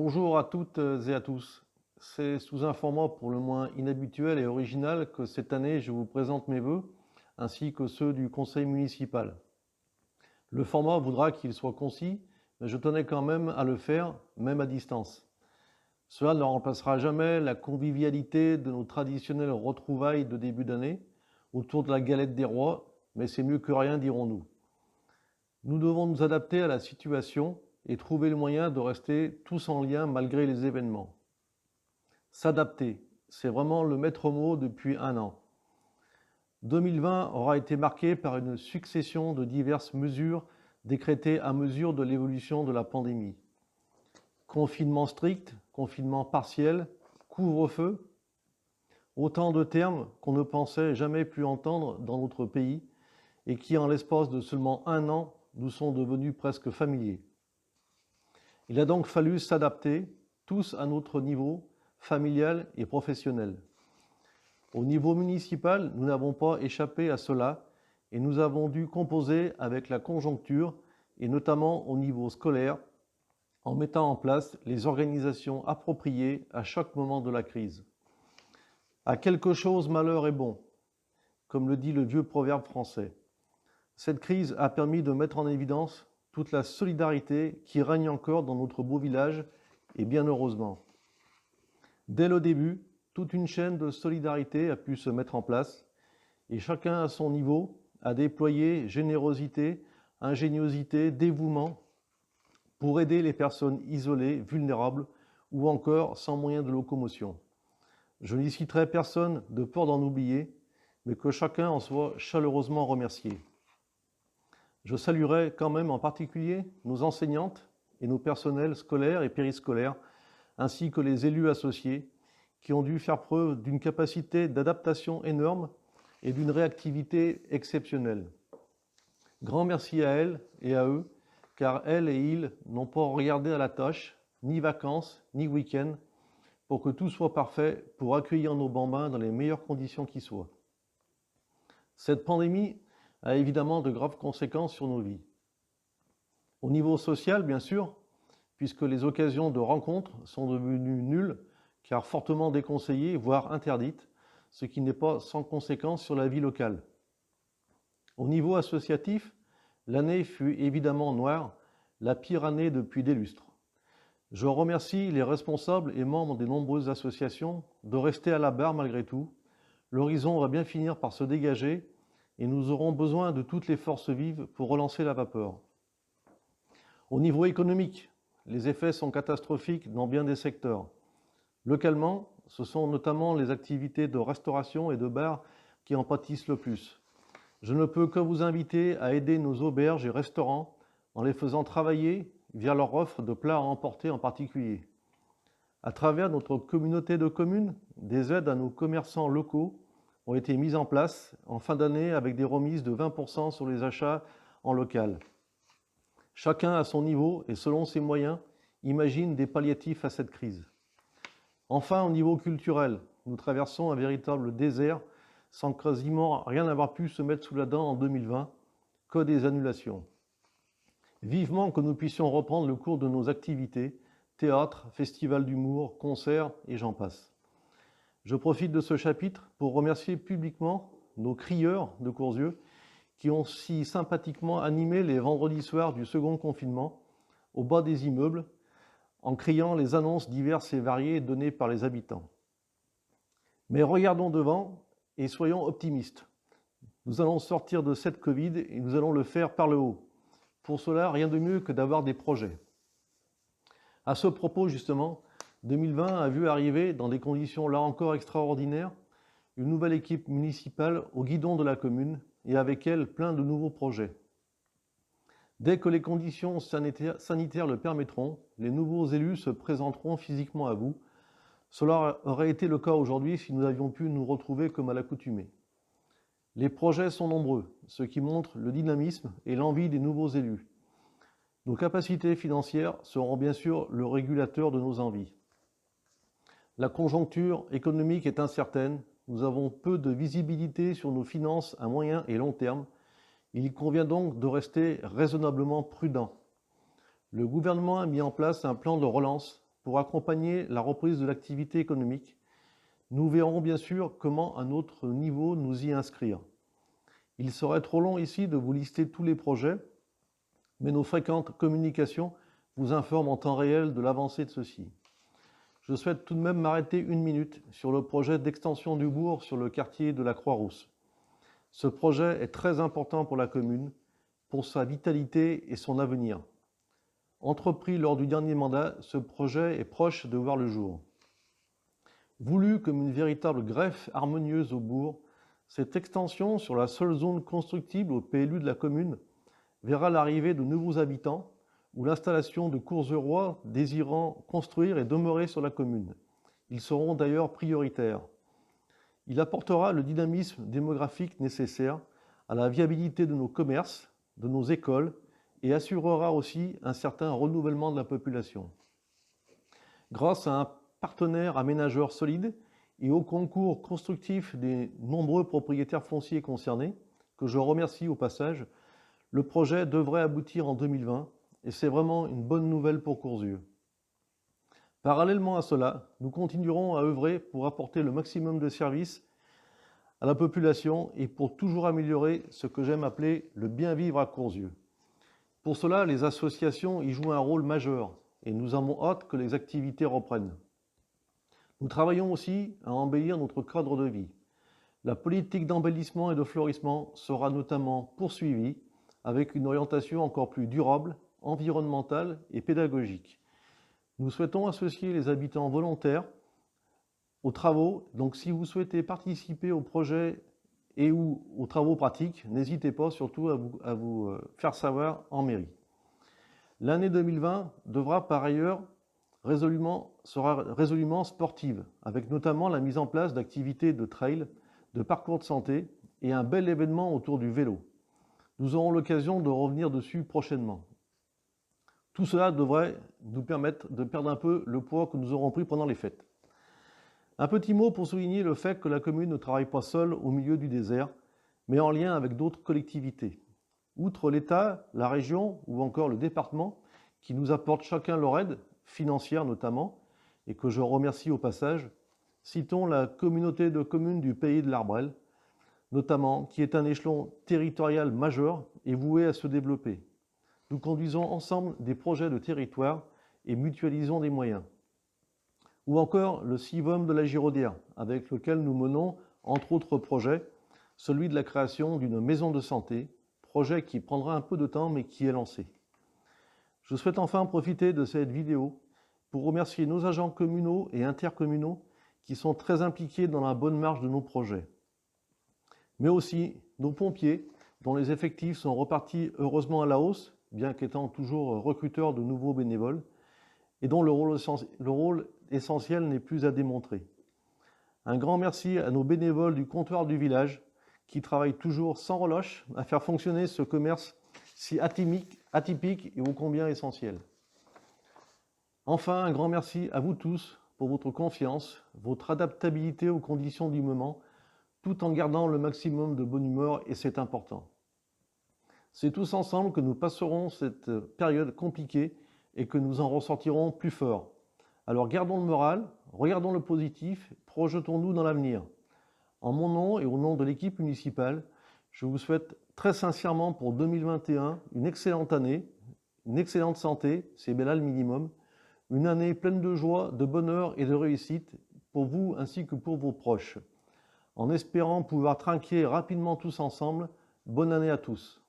Bonjour à toutes et à tous. C'est sous un format pour le moins inhabituel et original que cette année je vous présente mes vœux, ainsi que ceux du conseil municipal. Le format voudra qu'il soit concis, mais je tenais quand même à le faire, même à distance. Cela ne remplacera jamais la convivialité de nos traditionnelles retrouvailles de début d'année, autour de la galette des rois, mais c'est mieux que rien, dirons-nous. Nous devons nous adapter à la situation et trouver le moyen de rester tous en lien malgré les événements. S'adapter, c'est vraiment le maître mot depuis un an. 2020 aura été marqué par une succession de diverses mesures décrétées à mesure de l'évolution de la pandémie. Confinement strict, confinement partiel, couvre-feu, autant de termes qu'on ne pensait jamais plus entendre dans notre pays et qui, en l'espace de seulement un an, nous sont devenus presque familiers. Il a donc fallu s'adapter, tous à notre niveau, familial et professionnel. Au niveau municipal, nous n'avons pas échappé à cela et nous avons dû composer avec la conjoncture et notamment au niveau scolaire en mettant en place les organisations appropriées à chaque moment de la crise. À quelque chose, malheur est bon, comme le dit le vieux proverbe français. Cette crise a permis de mettre en évidence toute la solidarité qui règne encore dans notre beau village, et bien heureusement. Dès le début, toute une chaîne de solidarité a pu se mettre en place, et chacun à son niveau a déployé générosité, ingéniosité, dévouement pour aider les personnes isolées, vulnérables ou encore sans moyen de locomotion. Je n'y citerai personne de peur d'en oublier, mais que chacun en soit chaleureusement remercié. Je saluerai quand même en particulier nos enseignantes et nos personnels scolaires et périscolaires, ainsi que les élus associés, qui ont dû faire preuve d'une capacité d'adaptation énorme et d'une réactivité exceptionnelle. Grand merci à elles et à eux, car elles et ils n'ont pas regardé à la tâche, ni vacances, ni week-ends, pour que tout soit parfait, pour accueillir nos bambins dans les meilleures conditions qui soient. Cette pandémie a évidemment de graves conséquences sur nos vies. Au niveau social, bien sûr, puisque les occasions de rencontres sont devenues nulles, car fortement déconseillées, voire interdites, ce qui n'est pas sans conséquence sur la vie locale. Au niveau associatif, l'année fut évidemment noire, la pire année depuis des lustres. Je remercie les responsables et membres des nombreuses associations de rester à la barre malgré tout. L'horizon va bien finir par se dégager et nous aurons besoin de toutes les forces vives pour relancer la vapeur. Au niveau économique, les effets sont catastrophiques dans bien des secteurs. Localement, ce sont notamment les activités de restauration et de bar qui en pâtissent le plus. Je ne peux que vous inviter à aider nos auberges et restaurants en les faisant travailler via leur offre de plats à emporter en particulier. À travers notre communauté de communes, des aides à nos commerçants locaux ont été mises en place en fin d'année avec des remises de 20% sur les achats en local. Chacun à son niveau et selon ses moyens imagine des palliatifs à cette crise. Enfin, au niveau culturel, nous traversons un véritable désert sans quasiment rien avoir pu se mettre sous la dent en 2020, que des annulations. Vivement que nous puissions reprendre le cours de nos activités, théâtre, festival d'humour, concerts et j'en passe. Je profite de ce chapitre pour remercier publiquement nos crieurs de Courzieux qui ont si sympathiquement animé les vendredis soirs du second confinement au bas des immeubles en criant les annonces diverses et variées données par les habitants. Mais regardons devant et soyons optimistes. Nous allons sortir de cette Covid et nous allons le faire par le haut. Pour cela, rien de mieux que d'avoir des projets. À ce propos, justement, 2020 a vu arriver, dans des conditions là encore extraordinaires, une nouvelle équipe municipale au guidon de la commune et avec elle plein de nouveaux projets. Dès que les conditions sanitaires le permettront, les nouveaux élus se présenteront physiquement à vous. Cela aurait été le cas aujourd'hui si nous avions pu nous retrouver comme à l'accoutumée. Les projets sont nombreux, ce qui montre le dynamisme et l'envie des nouveaux élus. Nos capacités financières seront bien sûr le régulateur de nos envies. La conjoncture économique est incertaine, nous avons peu de visibilité sur nos finances à moyen et long terme. Il convient donc de rester raisonnablement prudent. Le gouvernement a mis en place un plan de relance pour accompagner la reprise de l'activité économique. Nous verrons bien sûr comment à notre niveau nous y inscrire. Il serait trop long ici de vous lister tous les projets, mais nos fréquentes communications vous informent en temps réel de l'avancée de ceux-ci. Je souhaite tout de même m'arrêter une minute sur le projet d'extension du bourg sur le quartier de la Croix-Rousse. Ce projet est très important pour la commune, pour sa vitalité et son avenir. Entrepris lors du dernier mandat, ce projet est proche de voir le jour. Voulu comme une véritable greffe harmonieuse au bourg, cette extension sur la seule zone constructible au PLU de la commune verra l'arrivée de nouveaux habitants ou l'installation de courgeois désirant construire et demeurer sur la commune. Ils seront d'ailleurs prioritaires. Il apportera le dynamisme démographique nécessaire à la viabilité de nos commerces, de nos écoles et assurera aussi un certain renouvellement de la population. Grâce à un partenaire aménageur solide et au concours constructif des nombreux propriétaires fonciers concernés, que je remercie au passage, le projet devrait aboutir en 2020 et c'est vraiment une bonne nouvelle pour Courzieu. Parallèlement à cela, nous continuerons à œuvrer pour apporter le maximum de services à la population et pour toujours améliorer ce que j'aime appeler le bien vivre à Courzieu. Pour cela, les associations y jouent un rôle majeur et nous avons hâte que les activités reprennent. Nous travaillons aussi à embellir notre cadre de vie. La politique d'embellissement et de florissement sera notamment poursuivie avec une orientation encore plus durable, environnementale et pédagogique. Nous souhaitons associer les habitants volontaires aux travaux, donc si vous souhaitez participer au projet et ou aux travaux pratiques, n'hésitez pas surtout à vous faire savoir en mairie. L'année 2020 devra par ailleurs sera résolument sportive, avec notamment la mise en place d'activités de trail, de parcours de santé et un bel événement autour du vélo. Nous aurons l'occasion de revenir dessus prochainement. Tout cela devrait nous permettre de perdre un peu le poids que nous aurons pris pendant les fêtes. Un petit mot pour souligner le fait que la commune ne travaille pas seule au milieu du désert, mais en lien avec d'autres collectivités. Outre l'État, la région ou encore le département, qui nous apportent chacun leur aide, financière notamment, et que je remercie au passage, citons la communauté de communes du Pays de l'Arbrel, notamment, qui est un échelon territorial majeur et voué à se développer. Nous conduisons ensemble des projets de territoire et mutualisons des moyens. Ou encore le CIVOM de la Giraudière, avec lequel nous menons, entre autres projets, celui de la création d'une maison de santé, projet qui prendra un peu de temps mais qui est lancé. Je souhaite enfin profiter de cette vidéo pour remercier nos agents communaux et intercommunaux qui sont très impliqués dans la bonne marche de nos projets, mais aussi nos pompiers dont les effectifs sont repartis heureusement à la hausse, bien qu'étant toujours recruteurs de nouveaux bénévoles, et dont le rôle essentiel n'est plus à démontrer. Un grand merci à nos bénévoles du comptoir du village qui travaillent toujours sans relâche à faire fonctionner ce commerce si atypique et ô combien essentiel. Enfin, un grand merci à vous tous pour votre confiance, votre adaptabilité aux conditions du moment, tout en gardant le maximum de bonne humeur, et c'est important. C'est tous ensemble que nous passerons cette période compliquée et que nous en ressortirons plus forts. Alors gardons le moral, regardons le positif, projetons-nous dans l'avenir. En mon nom et au nom de l'équipe municipale, je vous souhaite très sincèrement pour 2021 une excellente année, une excellente santé, c'est bien là le minimum, une année pleine de joie, de bonheur et de réussite pour vous ainsi que pour vos proches. En espérant pouvoir trinquer rapidement tous ensemble, bonne année à tous.